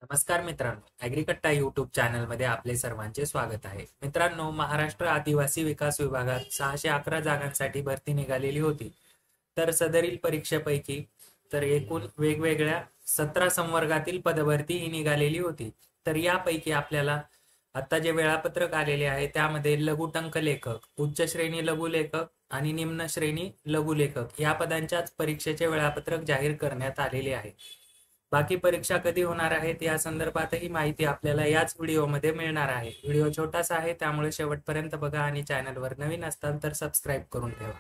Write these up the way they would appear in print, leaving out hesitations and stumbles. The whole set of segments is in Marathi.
नमस्कार मित्रांनो, ॲग्रीकट्टा यूट्यूब चॅनलमध्ये आपले सर्वांचे स्वागत आहे. मित्रांनो, महाराष्ट्र आदिवासी विकास विभागात 611 जागांसाठी भरती निघालेली होती. तर सदरील परीक्षेपैकी एकूण वेगवेगळ्या 17 संवर्गातील पदभरती ही निघालेली होती. तर यापैकी आपल्याला आता जे वेळापत्रक आलेले आहे त्यामध्ये लघुटंक लेखक, उच्च श्रेणी लघुलेखक आणि निम्न श्रेणी लघुलेखक या पदांच्याच परीक्षेचे वेळापत्रक जाहीर करण्यात आलेले आहे. बाकी परीक्षा कधी होणार आहेत या संदर्भातही माहिती आपल्याला याच व्हिडिओमध्ये मिळणार आहे. व्हिडिओ छोटासा आहे त्यामुळे शेवटपर्यंत बघा आणि चॅनलवर नवीन असताल तर सबस्क्राईब करून ठेवा.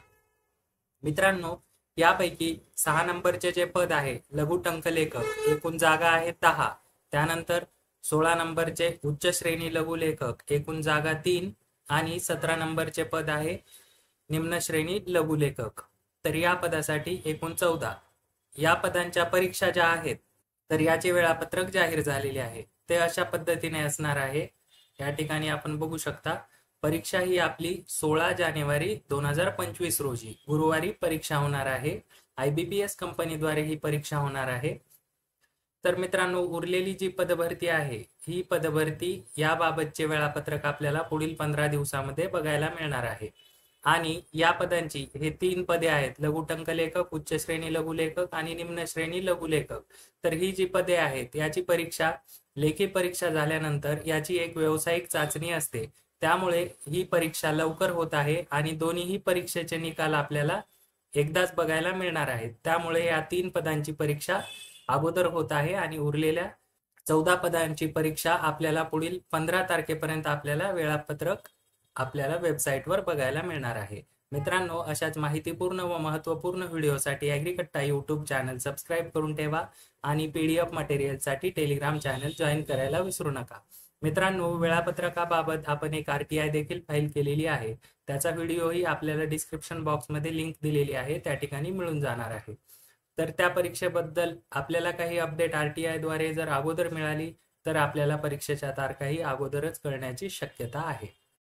मित्रांनो, यापैकी 6 नंबरचे जे पद आहे लघुटंक लेखक, एकूण जागा आहेत 10. त्यानंतर 16 नंबरचे उच्च श्रेणी लघुलेखक, एकूण जागा 3 आणि 17 नंबरचे पद आहे निम्न श्रेणी लघुलेखक. तर या पदासाठी एकूण 14. या पदांच्या परीक्षा ज्या आहेत तर याचे वेळापत्रक जाहीर झालेले आहे. ते अशा पद्धतीने असणार आहे. या ठिकाणी आपण बघू शकता, परीक्षा ही आपली 16 जानेवारी 2025 रोजी गुरुवारी परीक्षा होणार आहे. IBPS कंपनीद्वारे ही परीक्षा होणार आहे. तर मित्रांनो, उरलेली जी पदभरती आहे ही पदभरती याबाबतचे वेळापत्रक आपल्याला पुढील 15 दिवसामध्ये बघायला मिळणार आहे. आणि या पदांची हे 3 पदे आहेत, लघुटंक लेखक, उच्च श्रेणी लघुलेखक आणि निम्न श्रेणी लघुलेखक. तर ही जी पदे आहेत याची परीक्षा, लेखी परीक्षा झाल्यानंतर याची एक व्यावसायिक चाचणी असते. त्यामुळे ही परीक्षा लवकर होत आहे आणि दोन्हीही परीक्षेचे निकाल आपल्याला एकदाच बघायला मिळणार आहेत. त्यामुळे या 3 पदांची परीक्षा अगोदर होत आहे आणि उरलेल्या 14 पदांची परीक्षा आपल्याला पुढील 15 तारखेपर्यंत आपल्याला वेळापत्रक आपल्याला वेबसाईटवर बघायला मिळणार आहे. मित्रांनो, अशाच माहितीपूर्ण व महत्त्वपूर्ण व्हिडिओसाठी ॲग्रीकट्टा यूट्यूब चॅनल सबस्क्राईब करून ठेवा आणि PDF मटेरियलसाठी टेलिग्राम चॅनल जॉईन करायला विसरू नका. मित्रांनो, वेळापत्रकाबाबत आपण एक RTI देखील फाईल केलेली आहे. त्याचा व्हिडिओही आपल्याला डिस्क्रिप्शन बॉक्समध्ये लिंक दिलेली आहे, त्या ठिकाणी मिळून जाणार आहे. तर त्या परीक्षेबद्दल आपल्याला काही अपडेट RTI द्वारे जर अगोदर मिळाली तर आपल्याला परीक्षेच्या तारखाही अगोदरच कळण्याची शक्यता आहे.